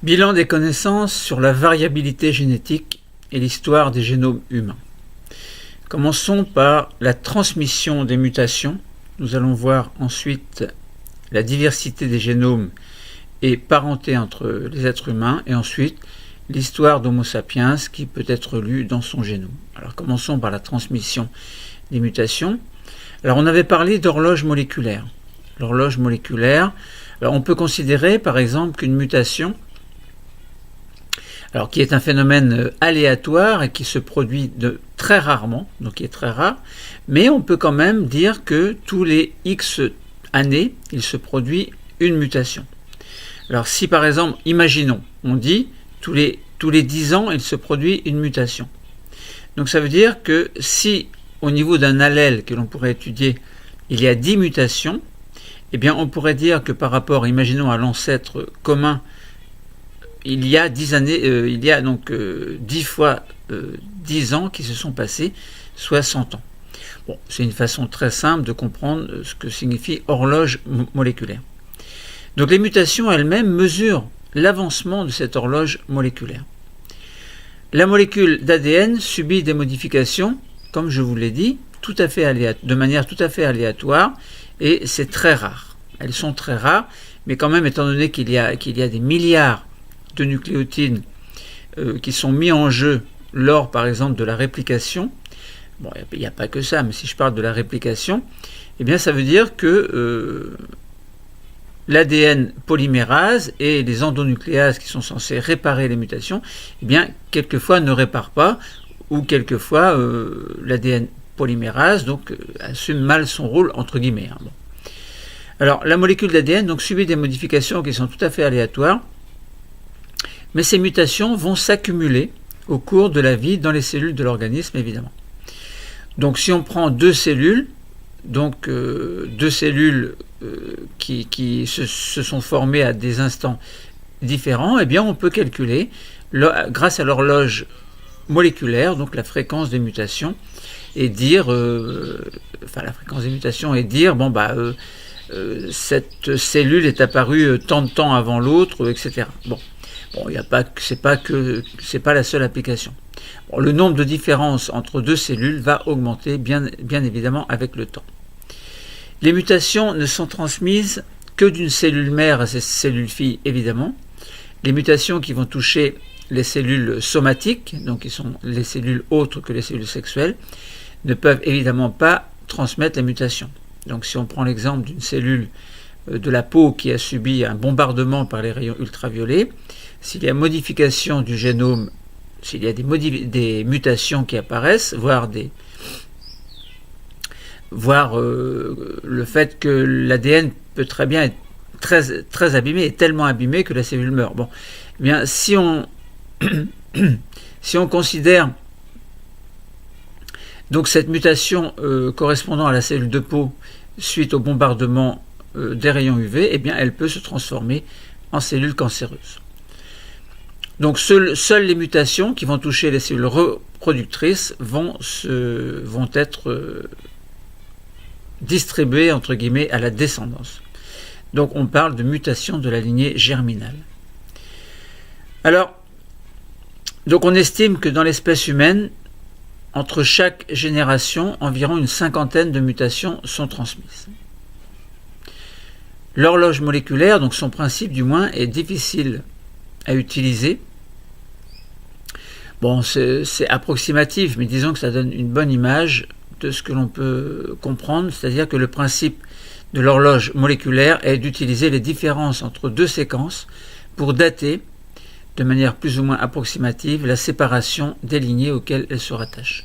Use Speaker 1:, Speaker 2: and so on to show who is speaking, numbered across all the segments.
Speaker 1: Bilan des connaissances sur la variabilité génétique et l'histoire des génomes humains. Commençons par la transmission des mutations. Nous allons voir ensuite la diversité des génomes et parenté entre les êtres humains, et ensuite l'histoire d'Homo sapiens qui peut être lue dans son génome. Alors commençons par la transmission des mutations. Alors on avait parlé d'horloge moléculaire. L'horloge moléculaire, alors on peut considérer par exemple qu'une mutation, alors qui est un phénomène aléatoire et qui se produit très rarement, donc qui est très rare, mais on peut quand même dire que tous les X années, il se produit une mutation. Alors si par exemple, imaginons, on dit tous les 10 ans, il se produit une mutation. Donc ça veut dire que si au niveau d'un allèle que l'on pourrait étudier, il y a 10 mutations, eh bien on pourrait dire que par rapport, imaginons, à l'ancêtre commun, il y a 10 années, il y a donc 10 fois 10 ans qui se sont passés, soit 100 ans. Bon, c'est une façon très simple de comprendre ce que signifie horloge moléculaire. Donc les mutations elles-mêmes mesurent l'avancement de cette horloge moléculaire. La molécule d'ADN subit des modifications, comme je vous l'ai dit, de manière tout à fait aléatoire, et c'est très rare. Elles sont très rares, mais quand même, étant donné qu'il y a des milliards de nucléotides qui sont mis en jeu lors, par exemple, de la réplication, bon, il n'y a pas que ça, mais si je parle de la réplication, eh bien, ça veut dire que l'ADN polymérase et les endonucléases qui sont censés réparer les mutations, eh bien, quelquefois ne réparent pas, ou quelquefois l'ADN polymérase donc assume mal son rôle, entre guillemets. Bon. Alors, la molécule d'ADN donc subit des modifications qui sont tout à fait aléatoires, mais ces mutations vont s'accumuler au cours de la vie dans les cellules de l'organisme, évidemment. Donc si on prend deux cellules qui se sont formées à des instants différents, eh bien on peut calculer, grâce à l'horloge moléculaire, donc la fréquence des mutations, et dire, cette cellule est apparue tant de temps avant l'autre, etc. Bon, c'est pas la seule application. Bon, le nombre de différences entre deux cellules va augmenter bien évidemment avec le temps. Les mutations ne sont transmises que d'une cellule mère à ces cellules filles, évidemment. Les mutations qui vont toucher les cellules somatiques, donc qui sont les cellules autres que les cellules sexuelles, ne peuvent évidemment pas transmettre les mutations. Donc si on prend l'exemple d'une cellule de la peau qui a subi un bombardement par les rayons ultraviolets, s'il y a modification du génome, s'il y a des mutations qui apparaissent, voire le fait que l'ADN peut très bien être très, très abîmé, et tellement abîmé que la cellule meurt. Bon, eh bien, si on considère donc cette mutation correspondant à la cellule de peau suite au bombardement des rayons UV, eh bien, elle peut se transformer en cellule cancéreuse. Donc seules les mutations qui vont toucher les cellules reproductrices vont être distribuées entre guillemets à la descendance. Donc on parle de mutation de la lignée germinale. Alors, donc on estime que dans l'espèce humaine, entre chaque génération, environ une 50aine de mutations sont transmises. L'horloge moléculaire, donc son principe du moins, est difficile à utiliser. Bon, c'est approximatif, mais disons que ça donne une bonne image de ce que l'on peut comprendre, c'est-à-dire que le principe de l'horloge moléculaire est d'utiliser les différences entre deux séquences pour dater, de manière plus ou moins approximative, la séparation des lignées auxquelles elles se rattachent.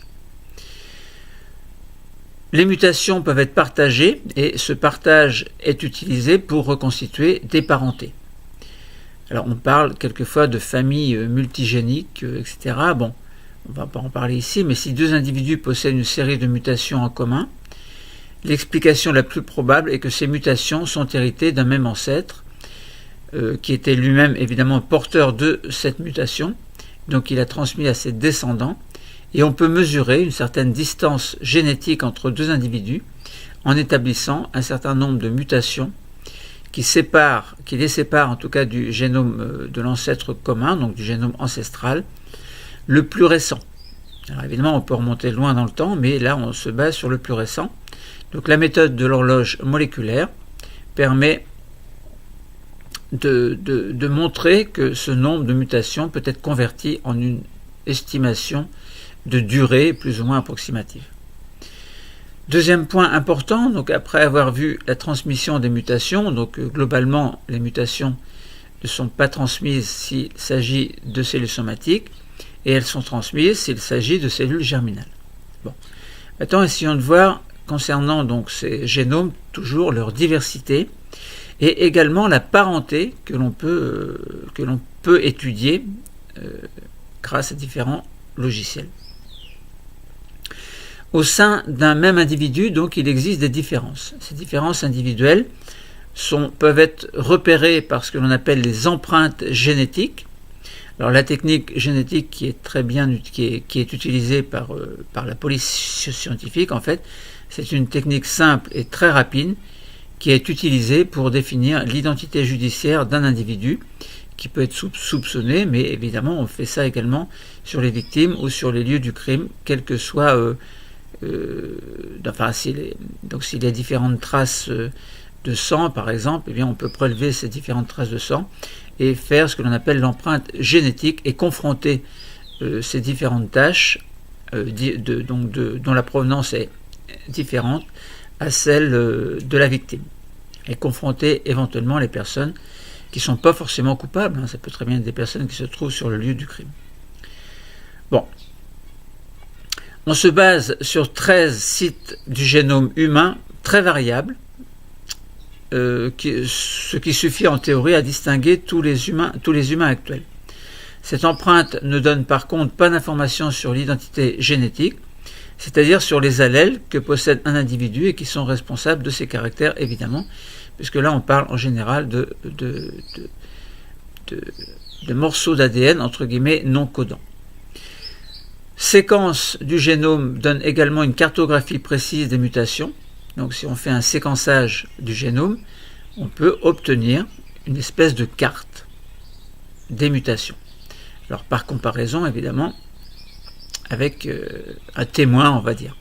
Speaker 1: Les mutations peuvent être partagées, et ce partage est utilisé pour reconstituer des parentés. Alors on parle quelquefois de familles multigéniques, etc. Bon, on ne va pas en parler ici, mais si deux individus possèdent une série de mutations en commun, l'explication la plus probable est que ces mutations sont héritées d'un même ancêtre, qui était lui-même évidemment porteur de cette mutation, donc il a transmis à ses descendants, et on peut mesurer une certaine distance génétique entre deux individus en établissant un certain nombre de mutations qui les sépare en tout cas du génome de l'ancêtre commun, donc du génome ancestral, le plus récent. Alors évidemment, on peut remonter loin dans le temps, mais là, on se base sur le plus récent. Donc la méthode de l'horloge moléculaire permet de montrer que ce nombre de mutations peut être converti en une estimation de durée plus ou moins approximative. Deuxième point important, donc après avoir vu la transmission des mutations, donc globalement les mutations ne sont pas transmises s'il s'agit de cellules somatiques et elles sont transmises s'il s'agit de cellules germinales. Bon. Maintenant, essayons de voir concernant donc ces génomes toujours leur diversité et également la parenté que l'on peut étudier grâce à différents logiciels. Au sein d'un même individu, donc, il existe des différences. Ces différences individuelles peuvent être repérées par ce que l'on appelle les empreintes génétiques. Alors la technique génétique qui est très bien qui est utilisée par la police scientifique, en fait, c'est une technique simple et très rapide qui est utilisée pour définir l'identité judiciaire d'un individu qui peut être soupçonné, mais évidemment on fait ça également sur les victimes ou sur les lieux du crime, quel que soit s'il y a différentes traces de sang par exemple, eh bien on peut prélever ces différentes traces de sang et faire ce que l'on appelle l'empreinte génétique et confronter ces différentes tâches dont la provenance est différente à celle de la victime et confronter éventuellement les personnes qui ne sont pas forcément coupables, hein, ça peut très bien être des personnes qui se trouvent sur le lieu du crime. Bon. On se base sur 13 sites du génome humain très variables, ce qui suffit en théorie à distinguer tous les humains actuels. Cette empreinte ne donne par contre pas d'informations sur l'identité génétique, c'est-à-dire sur les allèles que possède un individu et qui sont responsables de ses caractères, évidemment, puisque là on parle en général de morceaux d'ADN, entre guillemets, non codants. Séquence du génome donne également une cartographie précise des mutations. Donc si on fait un séquençage du génome, on peut obtenir une espèce de carte des mutations. Alors par comparaison, évidemment, avec un témoin, on va dire.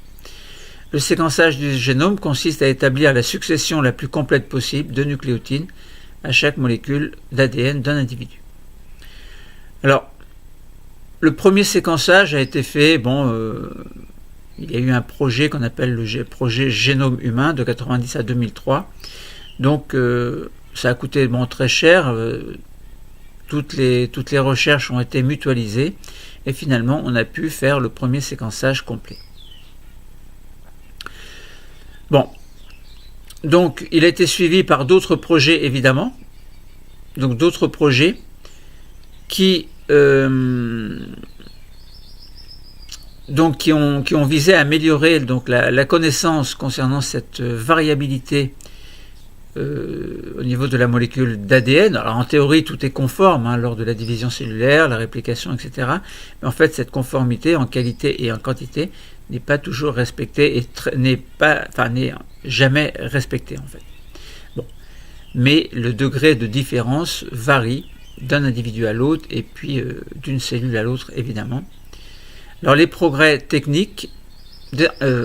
Speaker 1: Le séquençage du génome consiste à établir la succession la plus complète possible de nucléotides à chaque molécule d'ADN d'un individu. Alors, le premier séquençage a été fait, il y a eu un projet qu'on appelle le projet Génome humain de 1990 à 2003. Donc ça a coûté très cher, toutes les recherches ont été mutualisées et finalement on a pu faire le premier séquençage complet. Bon, donc il a été suivi par d'autres projets évidemment, donc d'autres projets qui ont visé à améliorer donc la connaissance concernant cette variabilité au niveau de la molécule d'ADN. Alors en théorie tout est conforme lors de la division cellulaire, la réplication, etc. Mais en fait cette conformité en qualité et en quantité n'est pas toujours respectée et n'est jamais respectée en fait. Bon. Mais le degré de différence varie d'un individu à l'autre et puis d'une cellule à l'autre évidemment. Alors les progrès techniques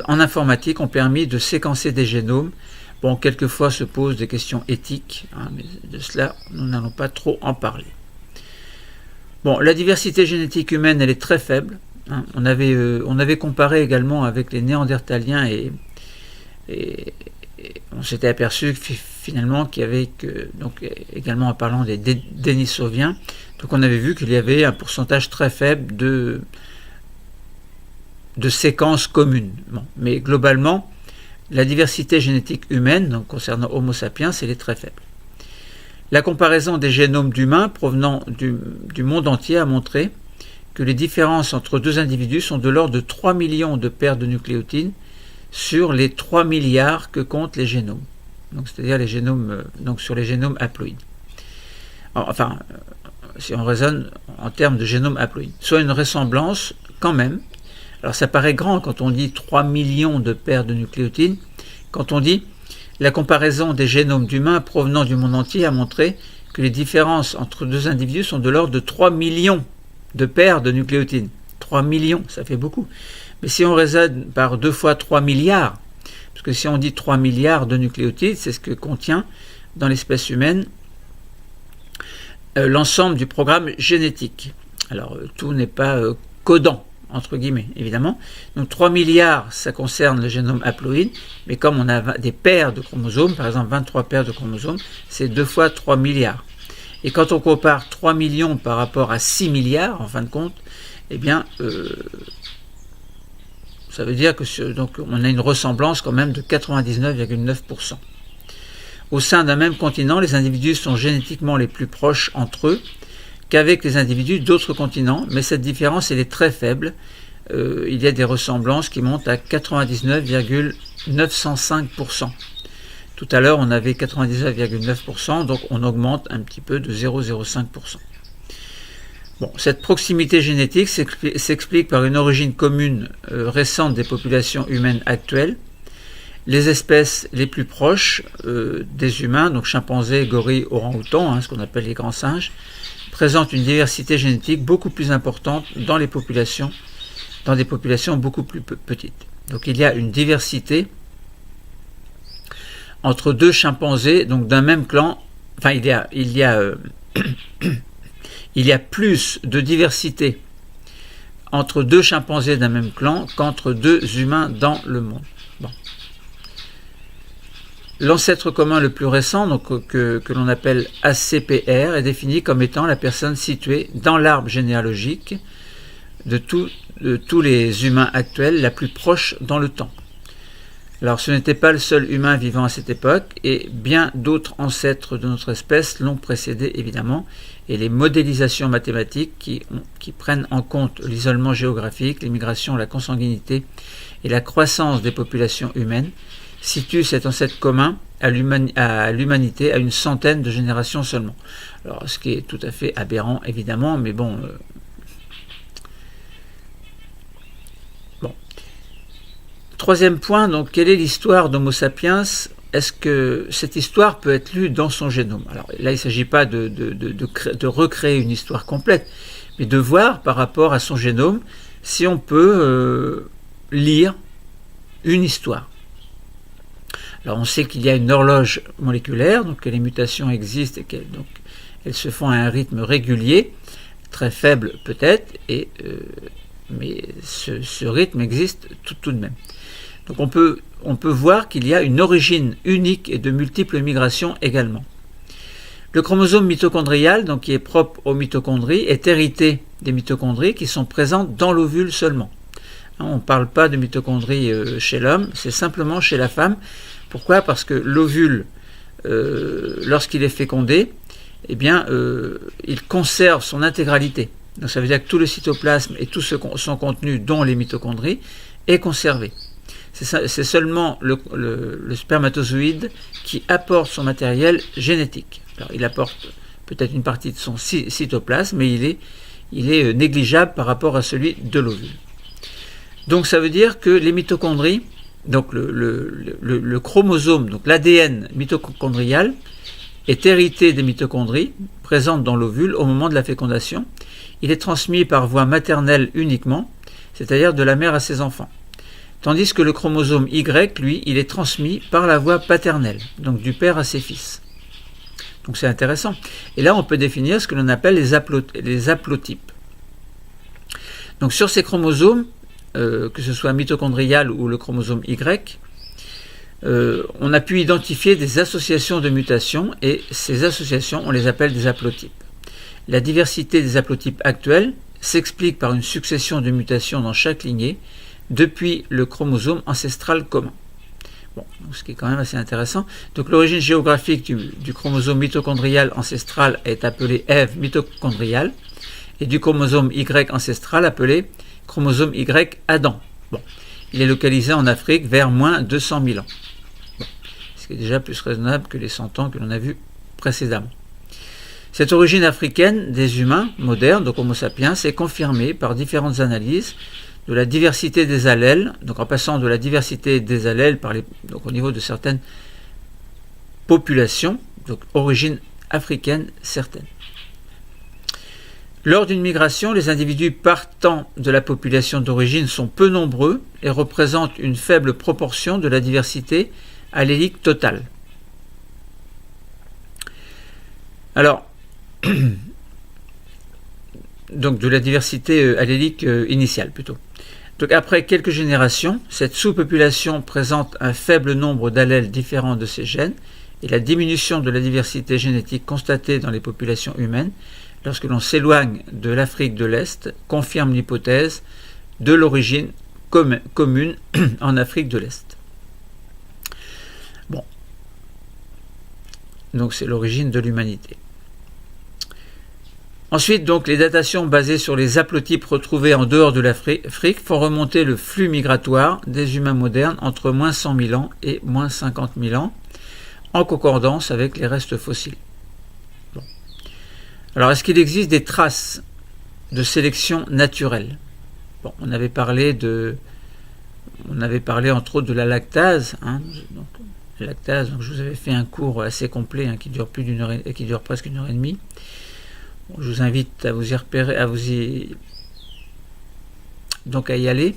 Speaker 1: en informatique ont permis de séquencer des génomes. Bon, quelquefois se posent des questions éthiques, mais de cela nous n'allons pas trop en parler. Bon, la diversité génétique humaine elle est très faible. On avait comparé également avec les Néandertaliens et on s'était aperçu finalement qu'il y avait donc également en parlant des Denisoviens, donc on avait vu qu'il y avait un pourcentage très faible de séquences communes. Bon, mais globalement, la diversité génétique humaine, donc concernant Homo sapiens, elle est très faible. La comparaison des génomes d'humains provenant du monde entier a montré que les différences entre deux individus sont de l'ordre de 3 millions de paires de nucléotides sur les 3 milliards que comptent les génomes. Donc c'est-à-dire les génomes, donc sur les génomes haploïdes. Enfin, si on raisonne en termes de génome haploïde, soit une ressemblance quand même. Alors ça paraît grand quand on dit 3 millions de paires de nucléotides. Quand on dit La comparaison des génomes d'humains provenant du monde entier a montré que les différences entre deux individus sont de l'ordre de 3 millions de paires de nucléotides. 3 millions, ça fait beaucoup. Mais si on raisonne par 2 fois 3 milliards, parce que si on dit 3 milliards de nucléotides, c'est ce que contient dans l'espèce humaine l'ensemble du programme génétique. Alors, tout n'est pas codant, entre guillemets, évidemment. Donc 3 milliards, ça concerne le génome haploïde, mais comme on a des paires de chromosomes, par exemple 23 paires de chromosomes, c'est 2 fois 3 milliards. Et quand on compare 3 millions par rapport à 6 milliards, en fin de compte, eh bien, ça veut dire que donc on a une ressemblance quand même de 99,9%. Au sein d'un même continent, les individus sont génétiquement les plus proches entre eux qu'avec les individus d'autres continents, mais cette différence elle est très faible. Il y a des ressemblances qui montent à 99,905%. Tout à l'heure, on avait 99,9%, donc on augmente un petit peu de 0,05%. Bon, cette proximité génétique s'explique par une origine commune récente des populations humaines actuelles. Les espèces les plus proches des humains, donc chimpanzés, gorilles, orang-outans, ce qu'on appelle les grands singes, présentent une diversité génétique beaucoup plus importante dans des populations beaucoup plus petites. Donc il y a une diversité entre deux chimpanzés, donc d'un même clan. Enfin, il y a plus de diversité entre deux chimpanzés d'un même clan qu'entre deux humains dans le monde. Bon. L'ancêtre commun le plus récent, donc, que l'on appelle ACPR, est défini comme étant la personne située dans l'arbre généalogique de tous les humains actuels, la plus proche dans le temps. Alors ce n'était pas le seul humain vivant à cette époque, et bien d'autres ancêtres de notre espèce l'ont précédé évidemment, et les modélisations mathématiques qui prennent en compte l'isolement géographique, l'immigration, la consanguinité et la croissance des populations humaines situent cet ancêtre commun à l'humanité à une centaine de générations seulement. Alors ce qui est tout à fait aberrant évidemment, mais bon... Troisième point, donc, quelle est l'histoire d'Homo sapiens? Est-ce que cette histoire peut être lue dans son génome? Alors là, il ne s'agit pas de recréer une histoire complète, mais de voir par rapport à son génome si on peut lire une histoire. Alors on sait qu'il y a une horloge moléculaire, donc que les mutations existent et qu'elles se font à un rythme régulier, très faible peut-être, mais ce rythme existe tout de même. Donc on peut voir qu'il y a une origine unique et de multiples migrations également. Le chromosome mitochondrial, donc qui est propre aux mitochondries, est hérité des mitochondries qui sont présentes dans l'ovule seulement. On ne parle pas de mitochondries chez l'homme, c'est simplement chez la femme. Pourquoi? Parce que l'ovule, lorsqu'il est fécondé, eh bien, il conserve son intégralité. Donc ça veut dire que tout le cytoplasme et tout son contenu, dont les mitochondries, est conservé. C'est seulement le spermatozoïde qui apporte son matériel génétique. Alors, il apporte peut-être une partie de son cytoplasme, mais il est négligeable par rapport à celui de l'ovule. Donc ça veut dire que les mitochondries, donc le chromosome, donc l'ADN mitochondrial, est hérité des mitochondries présentes dans l'ovule au moment de la fécondation. Il est transmis par voie maternelle uniquement, c'est-à-dire de la mère à ses enfants. Tandis que le chromosome Y, lui, il est transmis par la voie paternelle, donc du père à ses fils. Donc c'est intéressant. Et là, on peut définir ce que l'on appelle les haplotypes. Donc sur ces chromosomes, que ce soit mitochondrial ou le chromosome Y, on a pu identifier des associations de mutations, et ces associations, on les appelle des haplotypes. La diversité des haplotypes actuels s'explique par une succession de mutations dans chaque lignée, depuis le chromosome ancestral commun. Bon, donc ce qui est quand même assez intéressant. Donc l'origine géographique du chromosome mitochondrial ancestral est appelée Ève mitochondriale, et du chromosome Y ancestral appelé chromosome Y Adam. Bon, il est localisé en Afrique vers moins 200 000 ans. Bon, ce qui est déjà plus raisonnable que les 100 ans que l'on a vus précédemment. Cette origine africaine des humains modernes, donc Homo sapiens, est confirmée par différentes analyses de la diversité des allèles, donc en passant de la diversité des allèles donc au niveau de certaines population, donc origine africaine certaine. Lors d'une migration, les individus partant de la population d'origine sont peu nombreux et représentent une faible proportion de la diversité allélique totale. Alors, donc de la diversité allélique initiale plutôt. Donc après quelques générations, cette sous-population présente un faible nombre d'allèles différents de ces gènes et la diminution de la diversité génétique constatée dans les populations humaines lorsque l'on s'éloigne de l'Afrique de l'Est confirme l'hypothèse de l'origine commune en Afrique de l'Est. Bon, donc c'est l'origine de l'humanité. Ensuite, donc, les datations basées sur les haplotypes retrouvés en dehors de l'Afrique font remonter le flux migratoire des humains modernes entre moins 100 000 ans et moins 50 000 ans, en concordance avec les restes fossiles. Bon. Alors, est-ce qu'il existe des traces de sélection naturelle? Bon, on avait parlé entre autres de la lactase. Donc, la lactase, donc je vous avais fait un cours assez complet qui dure presque 1 heure et demie. Bon, je vous invite à vous y repérer, à y aller.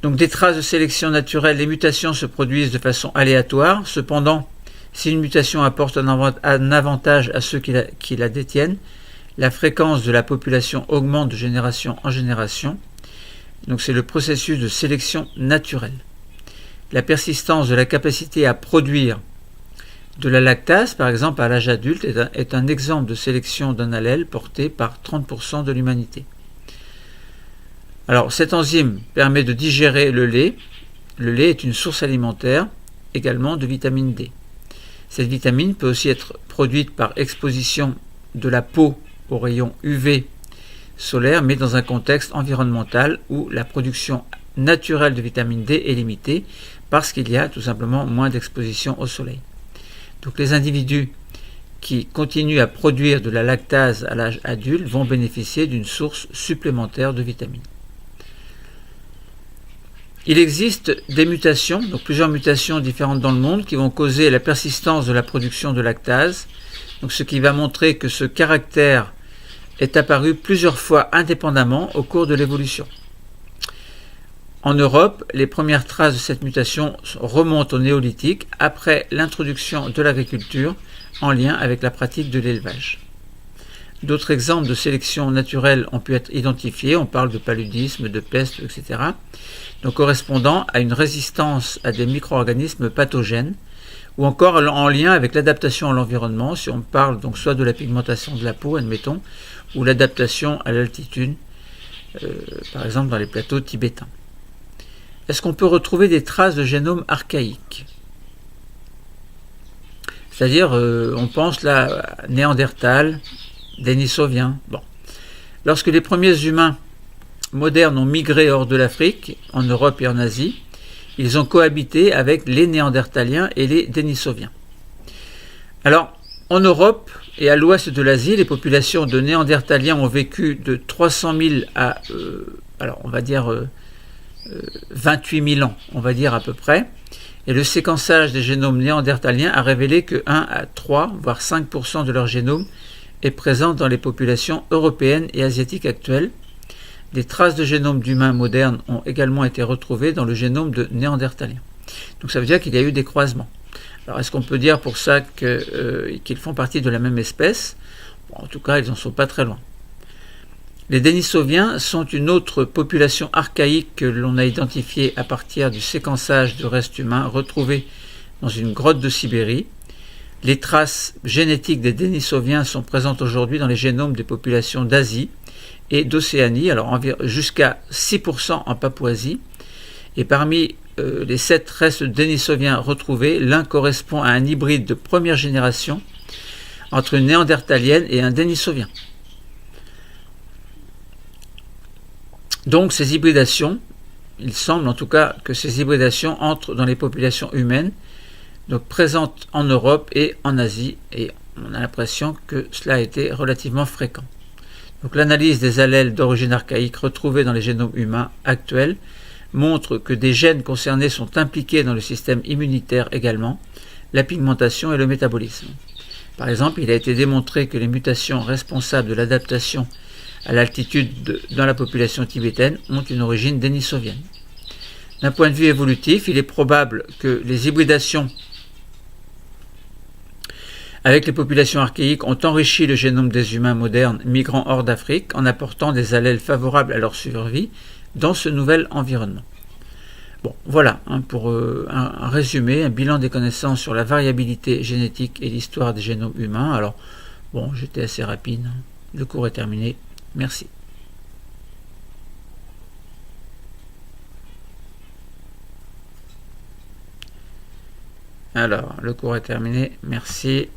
Speaker 1: Donc des traces de sélection naturelle, les mutations se produisent de façon aléatoire. Cependant, si une mutation apporte un avantage à ceux qui la détiennent, la fréquence de la population augmente de génération en génération. Donc c'est le processus de sélection naturelle. La persistance de la capacité à produire de la lactase, par exemple, à l'âge adulte, est un exemple de sélection d'un allèle porté par 30% de l'humanité. Alors, cette enzyme permet de digérer le lait. Le lait est une source alimentaire également de vitamine D. Cette vitamine peut aussi être produite par exposition de la peau aux rayons UV solaire, mais dans un contexte environnemental où la production naturelle de vitamine D est limitée parce qu'il y a tout simplement moins d'exposition au soleil. Donc les individus qui continuent à produire de la lactase à l'âge adulte vont bénéficier d'une source supplémentaire de vitamines. Il existe des mutations, donc plusieurs mutations différentes dans le monde qui vont causer la persistance de la production de lactase, donc ce qui va montrer que ce caractère est apparu plusieurs fois indépendamment au cours de l'évolution. En Europe, les premières traces de cette mutation remontent au néolithique après l'introduction de l'agriculture en lien avec la pratique de l'élevage. D'autres exemples de sélection naturelle ont pu être identifiés, on parle de paludisme, de peste, etc. Donc correspondant à une résistance à des micro-organismes pathogènes ou encore en lien avec l'adaptation à l'environnement, si on parle donc soit de la pigmentation de la peau, admettons, ou l'adaptation à l'altitude, par exemple dans les plateaux tibétains. Est-ce qu'on peut retrouver des traces de génome archaïque? C'est-à-dire, on pense là à Néandertal, Denisovien. Bon. Lorsque les premiers humains modernes ont migré hors de l'Afrique, en Europe et en Asie, ils ont cohabité avec les Néandertaliens et les Denisoviens. Alors, en Europe et à l'ouest de l'Asie, les populations de Néandertaliens ont vécu de 300 000 à, on va dire, 28 000 ans, on va dire à peu près, et le séquençage des génomes néandertaliens a révélé que 1 à 3, voire 5% de leur génome est présent dans les populations européennes et asiatiques actuelles. Des traces de génome d'humains modernes ont également été retrouvées dans le génome de néandertaliens. Donc ça veut dire qu'il y a eu des croisements. Alors est-ce qu'on peut dire pour ça qu'ils font partie de la même espèce? Bon, en tout cas, ils n'en sont pas très loin. Les Denisoviens sont une autre population archaïque que l'on a identifiée à partir du séquençage de restes humains retrouvés dans une grotte de Sibérie. Les traces génétiques des Denisoviens sont présentes aujourd'hui dans les génomes des populations d'Asie et d'Océanie, alors jusqu'à 6% en Papouasie. Et parmi les 7 restes Denisoviens retrouvés, l'un correspond à un hybride de première génération entre une néandertalienne et un Denisovien. Donc ces hybridations, il semble en tout cas que ces hybridations entrent dans les populations humaines, donc présentes en Europe et en Asie, et on a l'impression que cela a été relativement fréquent. Donc l'analyse des allèles d'origine archaïque retrouvés dans les génomes humains actuels montre que des gènes concernés sont impliqués dans le système immunitaire également, la pigmentation et le métabolisme. Par exemple, il a été démontré que les mutations responsables de l'adaptation à l'altitude dans la population tibétaine ont une origine dénisovienne. D'un point de vue évolutif, il est probable que les hybridations avec les populations archaïques ont enrichi le génome des humains modernes migrant hors d'Afrique en apportant des allèles favorables à leur survie dans ce nouvel environnement. Bon, voilà pour un résumé, un bilan des connaissances sur la variabilité génétique et l'histoire des génomes humains. Alors, bon, j'étais assez rapide. Le cours est terminé. Merci. Alors, le cours est terminé. Merci.